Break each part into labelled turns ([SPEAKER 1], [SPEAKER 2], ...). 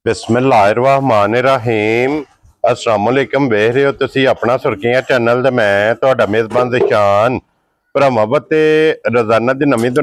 [SPEAKER 1] बिस्मिल्लाहिर्रहमानिर्रहीम अस्सलाम वालेकुम। वेख रहे हो तुसी अपना सुर्खियां चैनल ते मैं तुहाडा मेज़बान ज़िशान भरावां ते रोजाना दी नवीं तो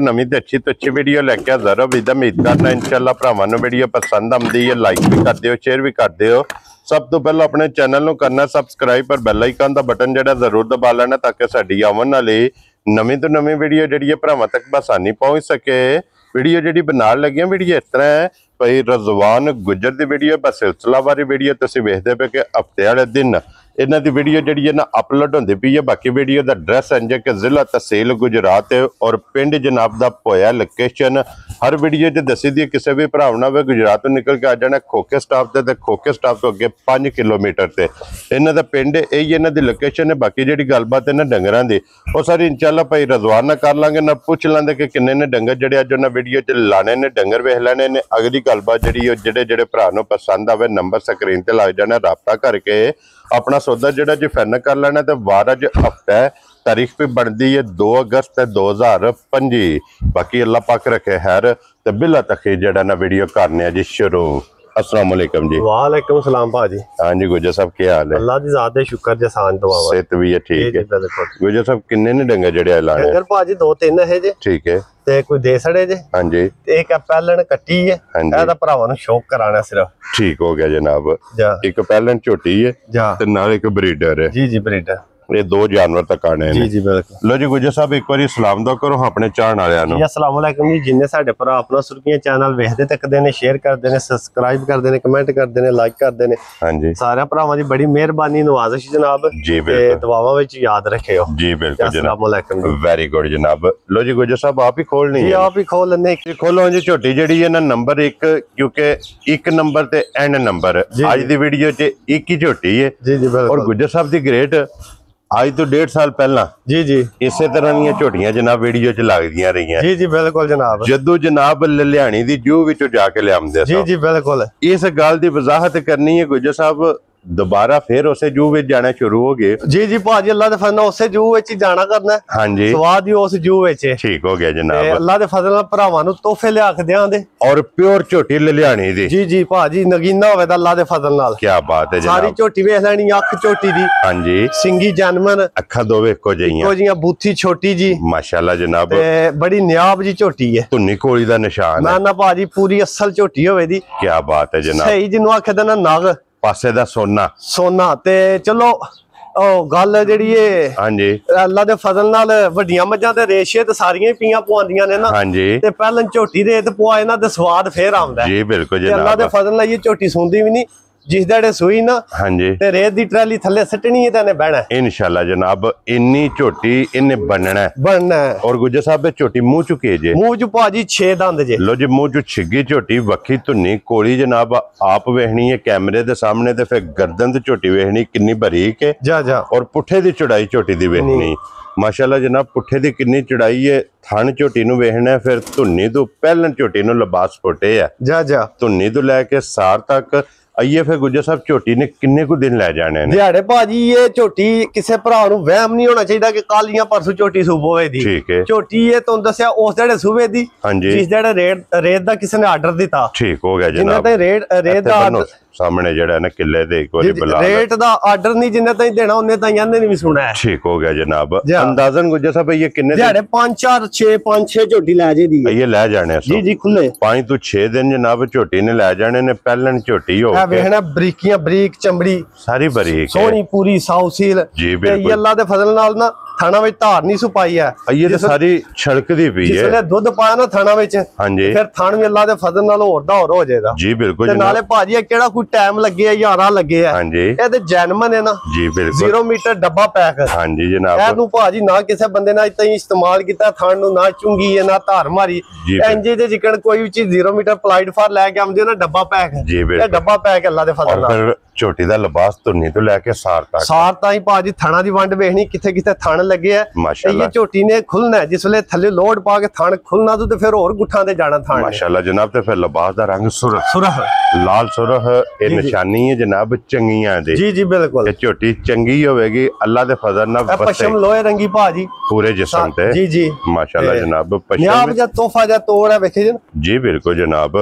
[SPEAKER 1] अच्छी वीडियो लैके हाज़र हो। उम्मीद करना इंशाअल्लाह भरावां नूं वीडियो पसंद आउंदी है। लाइक भी कर दिओ, शेयर भी कर दिओ। सब तो पहले अपने चैनल नूं करना सबसक्राइब पर बैल आइकन दा बटन जिहड़ा जरूर दबा लेना ताकि साडी आउण वाली नवीं तो नवीं वीडियो जिहड़ी है भरावां तक आसानी पहुंच सके। वीडियो जिहड़ी बनाण लगे वीडियो इस तरह है भाई रज़वान गुजर की वीडियो बस सिलसिलावारी वीडियो तुसीं वेखदे पे कि हफ्ते वाले दिन इन्हां दी वीडियो जिहड़ी है ना अपलोड होंदी पई है। बाकी वीडियो दा एड्रैस इंज कि जिला तहसील गुजरात और पिंड जनाब दा पोया लोकेशन हर वीडियो च दसी दी। किसी भी भरा ना होवे गुजरात तो निकल के आ जाना खोखे स्टाफ ते खोखे स्टाफ तो अगे 5 किलोमीटर से इन्हां दा पिंड यही इन्हां दी लोकेशन है। बाकी जिहड़ी गलबात है ना डंगरां दी वो सारी इंशाअल्लाह भाई रज़वान ना कर लांगे ना पुछ लांगे कि किन्ने ने डंगर जिहड़े अज उन्हां वीडियो च लाने ने डंगर वेख लेने ने। अगली गलबात जिहड़ी जिहड़े भरा नूं पसंद आवे नंबर स्क्रीन ते लग जाना राबता करके अपना सौदा जिहड़ा जी फाइनल कर लेना। तो वार अज हफ्ता है तारीख भी बनती है 2 अगस्त 2025। बाकी अल्लाह पाक रखे खैर तो बिला तक जड़ा ना वीडियो करने जी शुरू। अस्सलाम वालेकुम जी।
[SPEAKER 2] वालेकुम सलाम भाजी।
[SPEAKER 1] हाँ जी गुजर साहब क्या हाल है?
[SPEAKER 2] अल्लाह दी ज़ात दे शुक्र जसान दुआ
[SPEAKER 1] सेहत भी है ठीक है। गुजर साहब किन्ने ने डंगर जड़े लाने?
[SPEAKER 2] डंगर भाजी 2-3 है जे
[SPEAKER 1] ठीक है
[SPEAKER 2] ते कोई दे सड़े जे।
[SPEAKER 1] हाँ जी
[SPEAKER 2] एक पैलन कट्टी है एदा भरावां नूं शौक कराना सिर्फ।
[SPEAKER 1] ठीक हो गया जनाब। एक पैलन झोटी है
[SPEAKER 2] जा
[SPEAKER 1] ते नाल एक ब्रीडर है।
[SPEAKER 2] जी जी ब्रीडर
[SPEAKER 1] ये 2 जानवर तक आने हैं।
[SPEAKER 2] जी जी बिल्कुल।
[SPEAKER 1] लो जी गुजर साहब एक बार सलाम दो करो अपने चाहण वालियां नूं।
[SPEAKER 2] अस्सलाम वालेकुम जी। जिन्ने साडे भरा अपना सुर्खियां चैनल वेखदे तकदे ने शेयर करदे ने सब्सक्राइब करदे ने कमेंट करदे ने लाइक करदे ने।
[SPEAKER 1] हां जी
[SPEAKER 2] सारे भरावां दी बड़ी मेहरबानी नवाजिश जनाब
[SPEAKER 1] जी बिल्कुल
[SPEAKER 2] दुआवां विच याद रखियो जी
[SPEAKER 1] बिल्कुल
[SPEAKER 2] अस्सलाम वालेकुम जी।
[SPEAKER 1] वेरी गुड जनाब। लो जी गुजर साहब आप ही खोलनी
[SPEAKER 2] जी आप ही खोल लेने
[SPEAKER 1] खोलो जी झोटी जिहड़ी है ना नंबर 1 क्योंकि 1 नंबर ते एंड नंबर आज दी वीडियो च एक ही झोटी है।
[SPEAKER 2] जी जी बिल्कुल।
[SPEAKER 1] और गुजर साहब दी ग्रेट आज तो 1.5 साल पहला
[SPEAKER 2] जी जी
[SPEAKER 1] इसे तरह दी झोटियां जनाब वीडियो च लगदियां रही।
[SPEAKER 2] जी जी बिल्कुल जनाब।
[SPEAKER 1] जदों जनाब लुधियाने दी जू विचों जाके लियामदे
[SPEAKER 2] जी जी बिल्कुल।
[SPEAKER 1] इस गल दी वजाहत करनी है गुजर साहब दोबारा फिर उसे जू विच जाना शुरू हो गए।
[SPEAKER 2] जी जी भाजी अल्लाह दे फजल उसे जू विच जाना करना है।
[SPEAKER 1] हाँ जी
[SPEAKER 2] स्वाद ही उस जू विच
[SPEAKER 1] ठीक हो गया जनाब।
[SPEAKER 2] अल्लाह दे फजल नाल भरावां नूं तोहफे लिया के देआं दे और
[SPEAKER 1] प्योर झोटी लुधियाने दी।
[SPEAKER 2] जी जी भाजी नगीना होवे दा अल्लाह दे फजल नाल।
[SPEAKER 1] क्या बात है जनाब।
[SPEAKER 2] सारी झोटी वेख लैनी अख झोटी दी।
[SPEAKER 1] हाँ जी
[SPEAKER 2] सिंगी जानमन
[SPEAKER 1] अखा दोवे इक्को जिहियां
[SPEAKER 2] बूथी छोटी जी माशाल्लाह
[SPEAKER 1] जनाब।
[SPEAKER 2] बड़ी नियाब जी झोटी है
[SPEAKER 1] धुन्नी कोली दा निशान
[SPEAKER 2] मैं ना भाजी पूरी असल झोटी होवे दी।
[SPEAKER 1] क्या बात है जनाब।
[SPEAKER 2] सही जिन्नू आखे दा ना नग
[SPEAKER 1] पासे दा सोना
[SPEAKER 2] सोना ते चलो गल जिहड़ी है हाँ जी अल्लाह दे फजल नाल वड्डियां मज्जां ते रेशे ते सारियां ही पीआं पवांदियां ने ना। हाँ जी ते पहलन झोटी दे ते पुआ इन्हां दे स्वाद फिर आंदा
[SPEAKER 1] जी बिल्कुल जनाब।
[SPEAKER 2] अल्लाह दे फजल नाल ये झोटी सुंदी भी नहीं जिस दड़े सुई ना हाँ जी ते रेत दी ट्राली थल्ले सटनी है ते बहना
[SPEAKER 1] इंशाल्लाह जनाब। इन्नी झोटी इन्हें बनना है। और गुजर साहब झोटी मुंह चुके जे
[SPEAKER 2] मुंह चु भाजी 6 दंद जे।
[SPEAKER 1] लो जी मुंह चु छिगी झोटी वक्खी धुन्नी कोली जनाब आप वेखनी है कैमरे दे सामने ते फिर गर्दन ते झोटी वेखनी किन्नी बारीक है जा जा। और पुठे दी चौड़ाई झोटी दी वेखनी माशाल्लाह जनाब। पुठे दी किन्नी चौड़ाई है थन झोटी नूं वेखना है फिर धुन्नी तो पहलन झोटी नूं लिबास पोटे है जा जा। धुन्नी तो लैके सार तक आइए फिर गुजर साहब झोटी ने किन्ने को दिन लै जाने ने? दिहाड़े भाजी ये झोटी किसी भरा नूं वहम नहीं होना चाहिए कि कल या परसों झोटी सूबे दी। ठीक है झोटी ये तुहानूं दस्सिया उस दिहाड़े सूबे दी। हां जी जिस दिहाड़े रेत दा किसी ने आर्डर दिता। ठीक हो गया जनाब। रेत दा सामने जड़ा ना किले दे एक बारी बुला रेट दा आर्डर नहीं जिन्ने ताई देना उन्ने ताई आंदे नहीं भी सुना है। ठीक हो गया जनाब। अंदाजन गुजर साहब ये किन्ने दिहाड़े 5-4-6 झोटी लै जे दी ये लै जाने जी जी खुले 5 तो 6 दिन जनाब झोटी ने लै जाने ने। पहलन झोटी हो वेखना बरीकियां बरीक चमड़ी सारी बरीक सोहनी पूरी साउसील जी बिल्कुल। अल्लाह दे फजल नाल ना थाना में धार नहीं सुपाई है ये तो सारी छलकदी पई है जिसने दूध पाया ना थाना में हां जी फिर थान भी अल्लाह दे फजल नाल होर दा होर हो जाएगा जी बिल्कुल। ते नाले भाजी केड़ा कोई टाइम लगे या राह लगे है हां जी ए ते जैनमन है ना जी बिल्कुल 0 मीटर डब्बा पैक हां जी जनाब। ए नु भाजी ना किसी बंदे ने इतना इस्तेमाल किया थान नु ना चुंगी है ना धार मारी इंजे जे जिकन कोई भी चीज 0 मीटर प्लाइड फार लेके आंदे ना डब्बा पैक जी बिल्कुल। डब्बा पैक अल्लाह दे फजल नाल झोटी दा लिबास धुन्नी तो लैके सार तक ही भाजी थाना दी वंड वेखनी किथे किथे थण
[SPEAKER 2] ਲੱਗੇ ਆ ਇਹ ਝੋਟੀ ਨੇ ਖੁੱਲਣਾ ਜਿਸ ਵੇਲੇ ਥੱਲੇ ਲੋਡ ਪਾ ਕੇ ਥਣ ਖੁੱਲਣਾ ਤੇ ਫਿਰ ਹੋਰ ਗੁੱਠਾਂ ਤੇ ਜਾਣਾ ਥਣ
[SPEAKER 1] ਮਾਸ਼ਾਅੱਲਾ ਜਨਾਬ ਤੇ ਫਿਰ ਲਿਬਾਸ ਦਾ ਰੰਗ ਸੁਰਖ ਲਾਲ ਸੁਰਖ ਇਹ ਨਿਸ਼ਾਨੀ ਹੈ ਜਨਾਬ ਚੰਗੀਆਂ ਦੇ
[SPEAKER 2] ਜੀ ਜੀ ਬਿਲਕੁਲ
[SPEAKER 1] ਇਹ ਝੋਟੀ ਚੰਗੀ ਹੋਵੇਗੀ ਅੱਲਾ ਦੇ ਫਜ਼ਲ ਨਾਲ
[SPEAKER 2] ਪਸ਼ਮ ਲੋਹੇ ਰੰਗੀ ਭਾਜੀ
[SPEAKER 1] पूरे जिस्म पे
[SPEAKER 2] जी जी
[SPEAKER 1] माशाल्लाह जनाब
[SPEAKER 2] तोहफा जा तोड़ है वेखे
[SPEAKER 1] जी बिल्कुल जनाब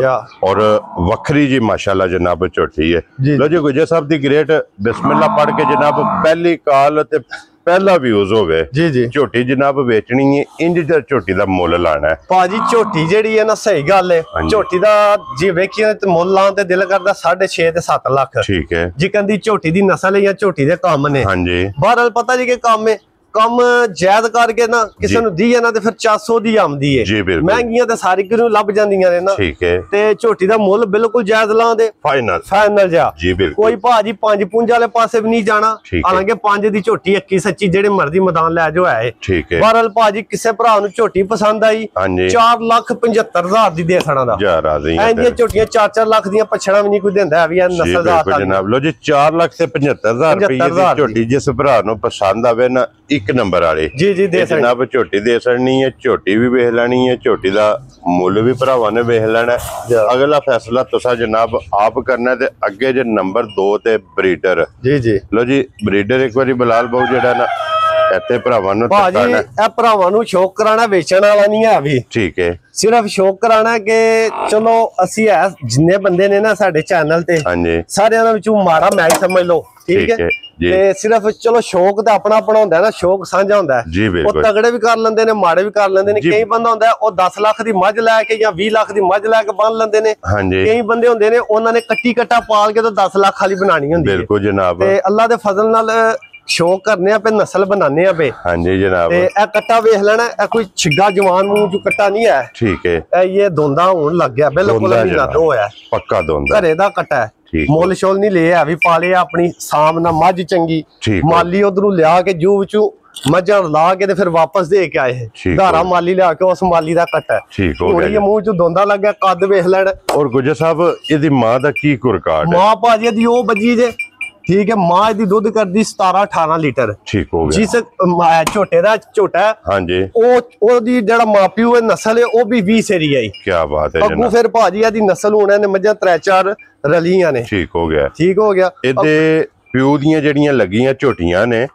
[SPEAKER 1] और वखरी जी माशाल्लाह जनाब झोटी है लो जी गुजर साहब दी ग्रेट बिस्मिल्लाह पढ़ के जनाब पहली काल ते पहला व्यूज होवे
[SPEAKER 2] जी जी
[SPEAKER 1] झोटी जनाब बेचनी है इंज दा झोटी दा मुੱਲ लाना है
[SPEAKER 2] भाजी झोटी जेड़ी है ना सही गल है झोटी दा जी वेखिए ते मुੱਲ लाण ते दिल करदा 6.5 ते 7 लाख
[SPEAKER 1] ठीक है
[SPEAKER 2] जिकन दी झोटी दी नस्ल है या झोटी दे काम ने
[SPEAKER 1] हां जी
[SPEAKER 2] बहरहाल पता जी के काम है कम जायद करके ना किसी ਨੂੰ ਦੀ ਹੈ ਨਾ ਤੇ ਫਿਰ 400 ਦੀ ਆਮਦੀ ਹੈ ਮਹਿੰਗੀਆਂ ਤੇ ਸਾਰੀ ਕਿਨੂੰ ਲੱਭ ਜਾਂਦੀਆਂ ਨੇ ਨਾ
[SPEAKER 1] ਠੀਕ ਹੈ
[SPEAKER 2] ਤੇ ਝੋਟੀ ਦਾ ਮੁੱਲ ਬਿਲਕੁਲ ਜਾਇਜ਼ ਲਾਉਂਦੇ ਫਾਈਨਲ ਜਾ
[SPEAKER 1] ਜੀ ਬਿਲਕੁਲ
[SPEAKER 2] ਕੋਈ ਭਾਜੀ 5 ਵਾਲੇ ਪਾਸੇ ਵੀ ਨਹੀਂ ਜਾਣਾ ਹਾਲਾਂਕਿ 5 ਦੀ ਝੋਟੀ 21 ਸੱਚੀ ਜਿਹੜੇ ਮਰਜ਼ੀ ਮੈਦਾਨ ਲੈ ਜੋ ਹੈ
[SPEAKER 1] ਠੀਕ ਹੈ
[SPEAKER 2] ਬਹਰਹਾਲ ਭਾਜੀ ਕਿਸੇ ਭਰਾ ਨੂੰ ਝੋਟੀ ਪਸੰਦ ਆਈ 4,75,000 ਦੀ ਦੇ ਖਾਣਾ ਦਾ
[SPEAKER 1] ਜਾ ਰਾਜ਼ੀ
[SPEAKER 2] ਐਂਦੀਆਂ ਝੋਟੀਆਂ 4-4 ਲੱਖ ਦੀਆਂ ਪਛੜਾ ਵੀ ਨਹੀਂ ਕੋਈ ਦਿੰਦਾ ਹੈ ਵੀ ਇਹ ਨਸਲਦਾਰ
[SPEAKER 1] ਜਨਾਬ ਲੋ ਜੀ 4,75,000 ਰੁਪਏ ਦੀ ਝੋਟੀ ਜਿਸ ਭਰਾ ਨੂੰ ਪਸੰਦ ਆਵੇ ਨਾ ਇੱਕ ਨੰਬਰ ਵਾਲੇ
[SPEAKER 2] ਜੀ ਜੀ ਦੇ
[SPEAKER 1] ਜਨਾਬ ਝੋਟੀ ਦੇ ਸੜਨੀ ਹੈ ਝੋਟੀ ਵੀ ਵੇਖ ਲੈਣੀ ਹੈ ਝੋਟੀ ਦਾ ਮੁੱਲ ਵੀ ਭਰਾਵਾਂ ਨੇ ਵੇਖ ਲੈਣਾ ਅਗਲਾ ਫੈਸਲਾ ਤੁਸੀਂ ਜਨਾਬ ਆਪ ਕਰਨਾ ਤੇ ਅੱਗੇ ਜੇ ਨੰਬਰ 2 ਤੇ ਬਰੀਡਰ
[SPEAKER 2] ਜੀ ਜੀ
[SPEAKER 1] ਲੋ ਜੀ ਬਰੀਡਰ ਇੱਕ ਵਾਰੀ ਬਲਾਲ ਬਾਊ ਜਿਹੜਾ ਨਾ ਇੱਥੇ ਭਰਾਵਾਂ ਨੂੰ
[SPEAKER 2] ਭਾਜੀ ਇਹ ਭਰਾਵਾਂ ਨੂੰ ਸ਼ੌਕ ਕਰਾਣਾ ਵੇਚਣ ਵਾਲਾ ਨਹੀਂ ਹੈ ਵੀ ਠੀਕ ਹੈ ਸਿਰਫ ਸ਼ੌਕ ਕਰਾਣਾ ਕਿ ਚਲੋ ਅਸੀਂ ਹੈ ਜਿੰਨੇ ਬੰਦੇ ਨੇ ਨਾ ਸਾਡੇ ਚੈਨਲ ਤੇ ਹਾਂਜੀ ਸਾਰਿਆਂ ਦੇ ਵਿੱਚੋਂ ਮਾੜਾ ਮੈਚ ਸਮਝ ਲਓ ਠੀਕ ਹੈ ਤੇ ਸਿਰਫ ਚਲੋ ਸ਼ੌਕ ਤਾਂ ਆਪਣਾ ਆਪਣਾ ਹੁੰਦਾ ਨਾ ਸ਼ੌਕ ਸਾਂਝਾ ਹੁੰਦਾ ਉਹ ਤਗੜੇ ਵੀ ਕਰ ਲੈਂਦੇ ਨੇ ਮਾੜੇ ਵੀ ਕਰ ਲੈਂਦੇ ਨੇ ਕਈ ਬੰਦਾ ਹੁੰਦਾ ਉਹ 10 ਲੱਖ ਦੀ ਮੱਝ ਲੈ ਕੇ ਜਾਂ 20 ਲੱਖ ਦੀ ਮੱਝ ਲੈ ਕੇ ਬੰਨ ਲੈਂਦੇ ਨੇ ਕਈ ਬੰਦੇ ਹੁੰਦੇ ਨੇ ਉਹਨਾਂ ਨੇ ਕੱਟੀ ਕੱਟਾ ਪਾਲ ਕੇ ਤਾਂ 10 ਲੱਖ ਵਾਲੀ ਬਣਾਣੀ ਹੁੰਦੀ ਹੈ ਬਿਲਕੁਲ ਜਨਾਬ ਤੇ ਅੱਲਾ ਦੇ ਫਜ਼ਲ ਨਾਲ ਸ਼ੌਕ ਕਰਨੇ ਆ ਪੇ ਨਸਲ ਬਣਾने ਆ ਪੇ ਹਾਂਜੀ ਜਨਾਬ ਤੇ ਇਹ ਕੱਟਾ ਵੇਖ ਲੈਣਾ ਇਹ ਕੋਈ ਛਿੱਗਾ ਜਵਾਨ ਨੂੰ ਜੋ ਕੱਟਾ ਨਹੀਂ ਹੈ ਠੀਕ ਹੈ ਇਹ ਦੋਂਦਾ ਹੋਣ ਲੱਗ ਗਿਆ ਬਿਲਕੁਲ ਨਹੀਂ ਲੱਗ ਹੋਇਆ ਪੱਕਾ ਦੋਂਦਾ ਘਰੇ ਦਾ ਕੱਟਾ ਹੈ ਮੁੱਲ ਸ਼ੋਲ ਨਹੀਂ ਲਿਆ ਵੀ ਪਾਲੇ ਆਪਣੀ ਸਾਮ ਨਾਲ ਮੱਝ ਚੰਗੀ ਮਾਲੀ ਉਧਰੋਂ ਲਿਆ ਕੇ ਜੂ ਵਿੱਚੋਂ ਮੱਝਾਂ ਲਾ ਕੇ ਤੇ ਫਿਰ ਵਾਪਸ ਦੇ ਕੇ ਆਏ ਧਾਰਾ ਮਾਲੀ ਲਿਆ ਕੇ ਉਸ ਮਾਲੀ ਦਾ ਕੱਟਾ ਠੀਕ ਹੋ ਗਿਆ ਇਹ ਮੂੰਹ ਚ ਦੋਂਦਾ ਲੱਗਿਆ ਕੱਦ ਵੇਖ ਲੈਣ ਔਰ ਗੁਜਰ ਸਾਹਿਬ ਇਹਦੀ ਮਾਂ ਦਾ ਕੀ ਰਿਕਾਰਡ ਹੈ ਮਾਂ ਭਾਜੀ ਦੀ ਉਹ ਬੱਜੀ ਜੇ ठीक है मां दी दूध करदी 17-18 लीटर ठीक हो गया जिस छोटे दा छोटा हां जी ओदी जेड़ा मापियो है नस्ल है ओ भी 20 एरी आई क्या बात है अगू फिर भाजी दी नस्ल होने ने मज्जा 3-4 रलियां ने ठीक हो गया इदे पियो ਦੀਆਂ ਜਿਹੜੀਆਂ ਲੱਗੀਆਂ ਝੋਟੀਆਂ ਨੇ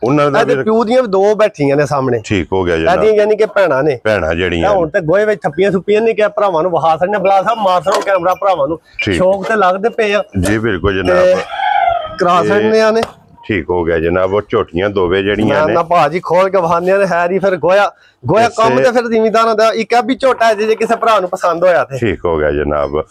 [SPEAKER 2] ਉਹਨਾਂ ਦਾ ਵੀ ਪਿਓ ਦੀਆਂ ਦੋ ਬੈਠੀਆਂ ਨੇ ਸਾਹਮਣੇ ਠੀਕ ਹੋ ਗਿਆ ਜਨਾਬ ਇਹਦੀਆਂ ਯਾਨੀ ਕਿ ਭੈਣਾਂ ਨੇ ਭੈਣਾਂ ਜਿਹੜੀਆਂ ਹੁਣ ਤੇ ਗੋਏ ਵਿੱਚ ਥੱਪੀਆਂ ਥੁੱਪੀਆਂ ਨਹੀਂ ਕਿ ਭਰਾਵਾਂ ਨੂੰ ਵਹਾ ਸਕਦੇ ਬਲਾ ਸਾਹਿਬ ਮਾਰੋ ਕੈਮਰਾ ਭਰਾਵਾਂ ਨੂੰ ਸ਼ੌਕ ਤੇ ਲੱਗਦੇ ਪਏ ਆ ਜੀ ਬਿਲਕੁਲ ਜਨਾਬ ਕਰਾ ਸਕਦੇ ਆ ਨੇ ਠੀਕ ਹੋ ਗਿਆ ਜਨਾਬ ਉਹ ਝੋਟੀਆਂ ਦੋਵੇ ਜਿਹੜੀਆਂ ਨੇ ਨਾ ਭਾਜੀ ਖੋਲ ਕੇ ਵਹਾਨਿਆਂ ਨੇ ਹੈ ਹੀ ਫਿਰ ਗੋਇਆ ਕੰਮ ਤੇ ਫਿਰ ਜ਼ਿਮੀਦਾਰਾਂ ਦਾ ਇੱਕ ਆ ਵੀ ਝੋਟਾ ਜੇ ਕਿਸੇ ਭਰਾ ਨੂੰ ਪਸੰਦ ਹੋਇਆ ਤੇ ਠੀਕ ਹੋ ਗਿਆ ਜਨਾਬ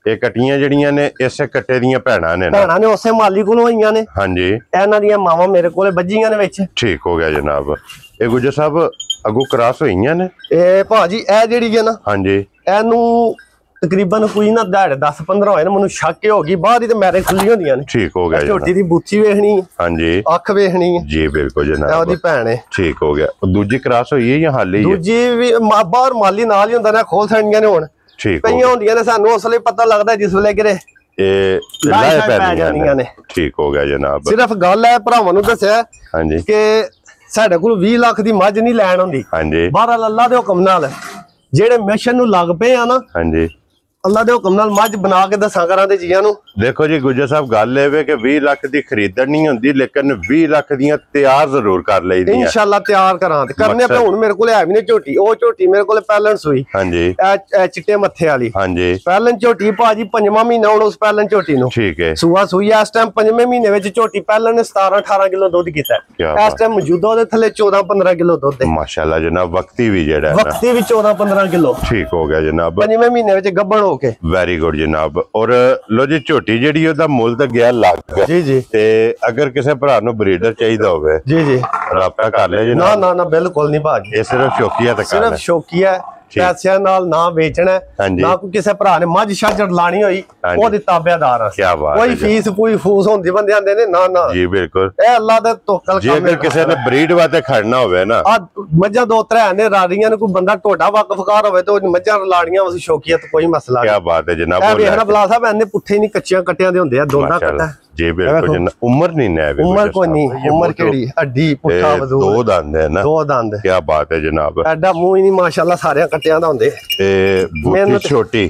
[SPEAKER 2] ਇਹ ਕਟੀਆਂ ਜਿਹੜੀਆਂ ਨੇ ਇਸੇ ਕੱਟੇ ਦੀਆਂ ਭੈਣਾਂ ਨੇ ਉਸੇ ਮਾਲੀ ਕੋਲੋਂ ਆਈਆਂ ਨੇ ਹਾਂਜੀ ਇਹਨਾਂ ਦੀਆਂ ਮਾਵਾਂ ਮੇਰੇ ਕੋਲੇ ਵੱਜੀਆਂ ਨੇ ਵਿੱਚ ਠੀਕ ਹੋ ਗਿਆ ਜਨਾਬ ਇਹ ਗੁਜਰ ਸਾਹਿਬ ਅਗੂ ਕਰਾਸ ਹੋਈਆਂ ਨੇ ਇਹ ਭਾਜੀ ਇਹ ਜਿਹੜੀ ਹੈ ਨਾ ਹਾਂਜੀ ਇਹਨੂੰ ਤਕਰੀਬਨ ਕੋਈ ਨਾ 10-15 ਹੋਏ ਨੇ ਮੈਨੂੰ ਸ਼ੱਕ ਹੋ ਗਈ ਬਾਹਰ ਹੀ ਤੇ ਮੈਰੇ ਖੁੱਲੀ ਹੁੰਦੀਆਂ ਨੇ ਠੀਕ ਹੋ ਗਿਆ ਝੋਟੀ ਦੀ ਬੂਥੀ ਵੇਖਣੀ ਹਾਂਜੀ ਅੱਖ ਵੇਖਣੀ ਜੀ ਬਿਲਕੁਲ ਜਨਾਬ ਉਹਦੀ ਭੈਣ ਹੈ ਠੀਕ ਹੋ ਗਿਆ ਦੂਜੀ ਕਰਾਸ ਹੋਈ ਹੈ ਜਾਂ ਹਾਲੇ ਹੀ ਦੂਜੀ ਵੀ ਬਾਹਰ ਮਾਲੀ ਨਾਲ ਹੀ ਹੁੰਦਾ ਨਾ ਖੋਲ ਸਣੀਆਂ ਨੇ ਹੁਣ ਠੀਕ ਪਈਆਂ ਹੁੰਦੀਆਂ ਨੇ ਸਾਨੂੰ ਉਸ ਵੇਲੇ ਪਤਾ ਲੱਗਦਾ ਜਿਸ ਵੇਲੇ ਕਿਰੇ ਇਹ ਲਾਏ ਪੈ ਜਾਂਦੀਆਂ ਨੇ ਠੀਕ ਹੋ ਗਿਆ ਜਨਾਬ ਸਿਰਫ ਗੱਲ ਹੈ ਭਰਾਵਾਂ ਨੂੰ ਦੱਸਿਆ ਹਾਂਜੀ ਕਿ ਸਾਡੇ ਕੋਲ 20 ਲੱਖ ਦੀ ਮੱਝ ਨਹੀਂ ਲੈਣ ਹੁੰਦੀ ਹਾਂਜੀ ਬਾਹਰ ਅੱਲਾ ਦੇ ਹੁਕਮ ਨਾਲ ਜਿਹੜੇ ਮਿਸ਼ਨ ਨੂੰ ਲੱਗ ਪਏ ਆ ਨਾ ਹਾਂਜੀ ਅੱਲਾ ਦੇ ਹੁਕਮ ਨਾਲ ਮੱਝ ਬਣਾ ਕੇ ਦੱਸਾਂ ਕਰਾਂ ਤੇ ਜੀਆਂ ਨੂੰ ਦੇਖੋ ਜੀ ਗੁਜਰ ਸਾਹਿਬ ਗੱਲ ਇਹ ਵੇ ਕਿ 20 ਲੱਖ ਦੀ ਖਰੀਦਣ ਨਹੀਂ ਹੁੰਦੀ ਲੇਕਿਨ 20 ਲੱਖ ਦੀਆਂ ਤਿਆਰ ਜ਼ਰੂਰ ਕਰ ਲਈਦੀਆਂ ਇਨਸ਼ਾਅੱਲਾ ਤਿਆਰ ਕਰਾਂ ਤੇ ਕਰਨੇ ਪਏ ਹੁਣ ਮੇਰੇ ਕੋਲ ਹੈ ਵੀ ਨੇ ਝੋਟੀ ਉਹ ਝੋਟੀ ਮੇਰੇ ਕੋਲ ਪਹਿਲਣ ਸੂਈ ਹਾਂਜੀ ਇਹ ਚਿੱਟੇ ਮੱਥੇ ਵਾਲੀ ਹਾਂਜੀ ਪਹਿਲਣ ਝੋਟੀ ਭਾਜੀ 5ਵਾਂ ਮਹੀਨਾ ਹੁਣ ਉਸ ਪਹਿਲਣ ਝੋਟੀ ਨੂੰ ਠੀਕ ਹੈ ਸੂਆ ਸੂਈ ਇਸ ਟਾਈਮ 5ਵੇਂ ਮਹੀਨੇ ਵਿੱਚ ਝੋਟੀ ਪਹਿਲਣ ਨੇ 17-18 ਕਿਲੋ ਦੁੱਧ ਕੀਤਾ ਇਸ ਟਾਈਮ ਮੌਜੂਦਾ ਉਹਦੇ ਥੱਲੇ 14-15 ਕਿਲੋ ਦੁੱਧ ਹੈ ਮਾਸ਼ਾਅੱਲਾ ਜਨਾਬ ਵਕਤੀ ਵੀ ਜਿਹੜਾ ਵਕਤੀ ਵੀ 14-15 ਕਿਲੋ ਠੀਕ ਹੋ ਗਿਆ ਜਨਾਬ 5ਵੇਂ ਮਹੀਨੇ ਵਿੱਚ ਗੱਭਣ ਵੈਰੀ ਗੁੱਡ ਜਨਾਬ ਔਰ ਲੋ ਜੀ ਝੋਟੀ ਜਿਹੜੀ ਉਹਦਾ ਮੁੱਲ ਤਾਂ ਗਿਆ ਲੱਗ ਜੀ ਜੀ ਤੇ ਅਗਰ ਕਿਸੇ ਭਰਾ ਨੂੰ ਬਰੀਡਰ ਚਾਹੀਦਾ ਹੋਵੇ ਜੀ ਜੀ ਰਾਬਤਾ ਕਰ ਲਿਆ ਜੀ ਨਾ ਨਾ ਬਿਲਕੁਲ ਨਹੀਂ ਭਾਜੀ ਇਹ ਸਿਰਫ ਸ਼ੌਕੀਆ ਤੱਕ ਸਿਰਫ ਸ਼ੌਕੀਆ ਪੈਸਿਆਂ ਨਾਲ ਨਾ ਵੇਚਣਾ ਨਾ ਕੋਈ ਕਿਸੇ ਭਰਾ ਨੇ ਮੱਝ ਛਾਜੜ ਲਾਣੀ ਹੋਈ ਉਹਦੇ ਤਾਬੇਦਾਰ ਆ ਕੋਈ ਫੀਸ ਕੋਈ ਫੂਸ ਹੁੰਦੀ ਬੰਦੇ ਆਂਦੇ ਨੇ ਨਾ ਨਾ ਜੀ ਬਿਲਕੁਲ ਇਹ ਅੱਲਾ ਦੇ ਤੋਕਲ ਕੰਮ ਜੇ ਕਿਸੇ ਨੇ ਬਰੀਡ ਵਾਸਤੇ ਖੜਨਾ ਹੋਵੇ ਨਾ ਆ ਮੱਝਾਂ ਦੋ ਤਰ੍ਹਾਂ ਨੇ ਰਾਰੀਆਂ ਨੇ ਕੋਈ ਬੰਦਾ ਟੋਟਾ ਵਕਫਕਾਰ ਹੋਵੇ ਤੇ ਮੱਝਾਂ ਲਾੜੀਆਂ ਉਸ ਸ਼ੌਕੀਅਤ ਕੋਈ ਮਸਲਾ ਨਹੀਂ ਕੀ ਬਾਤ ਹੈ ਜਨਾਬ ਇਹ ਵੇਖਣਾ ਬਲਾ ਸਾਹਿਬ ਇਹਨੇ ਪੁੱਠੇ ਨਹੀਂ ਕੱਚੀਆਂ ਕੱਟਿਆਂ ਦੇ ਹੁੰਦੇ ਆ ਦੋਂਦਾ ਕੱਟਾ
[SPEAKER 1] जी बिल्कुल जनाब उम्र नहीं है
[SPEAKER 2] उम्र को नहीं उम्र केड़ी हड्डी पुट्ठा वजूद
[SPEAKER 1] दो दंद है ना
[SPEAKER 2] दो दंद
[SPEAKER 1] क्या बात है जनाब
[SPEAKER 2] एडा मुंह ही नहीं माशाल्लाह सारे कट्टियां दा हुंदे
[SPEAKER 1] ते बूथी छोटी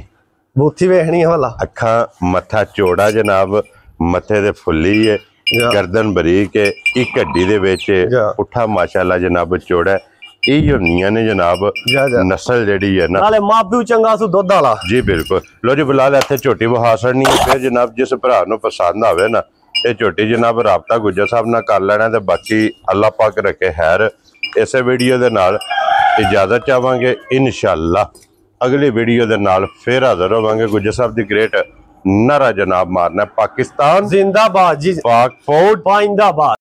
[SPEAKER 2] बूथी वेखनी वाला
[SPEAKER 1] अखा मथा चौड़ा जनाब मथे दे फुल्ली है गर्दन बरीक है एक हड्डी दे विच पुट्ठा माशाल्लाह जनाब चौड़ा है ਇਹ ਹੁੰਦੀਆਂ ਨੇ ਜਨਾਬ ਨਸਲ ਜਿਹੜੀ ਹੈ ਨਾ
[SPEAKER 2] ਨਾਲੇ ਮਾਪਿਓ ਚੰਗਾ ਸੂ ਦੁੱਧ ਵਾਲਾ
[SPEAKER 1] ਜੀ ਬਿਲਕੁਲ ਲੋ ਜੀ ਬਲਾਲ ਇੱਥੇ ਝੋਟੀ ਵਹਾ ਛੜਨੀ ਹੈ ਫਿਰ ਜਨਾਬ ਜਿਸ ਭਰਾ ਨੂੰ ਪਸੰਦ ਆਵੇ ਨਾ ਇਹ ਝੋਟੀ ਜਨਾਬ ਰਾਬਤਾ ਗੁੱਜਰ ਸਾਹਿਬ ਨਾਲ ਕਰ ਲੈਣਾ ਤੇ ਬਾਕੀ ਅੱਲਾਹ ਪਾਕ ਰੱਖੇ ਖੈਰ ਇਸੇ ਵੀਡੀਓ ਦੇ ਨਾਲ ਇਜਾਜ਼ਤ ਚਾਹਾਂਗੇ ਇਨਸ਼ਾਅੱਲਾ ਅਗਲੀ ਵੀਡੀਓ ਦੇ ਨਾਲ ਫਿਰ ਹਾਜ਼ਰ ਹੋਵਾਂਗੇ ਗੁੱਜਰ ਸਾਹਿਬ ਦੀ ਗ੍ਰੇਟ ਨਾਰਾ ਜਨਾਬ ਮਾਰਨਾ ਪਾਕਿਸਤਾਨ
[SPEAKER 2] ਜ਼ਿੰਦਾਬਾਦ ਜੀ
[SPEAKER 1] ਪਾਕ ਫੌਜ
[SPEAKER 2] ਪਾਇੰਦਾਬਾਦ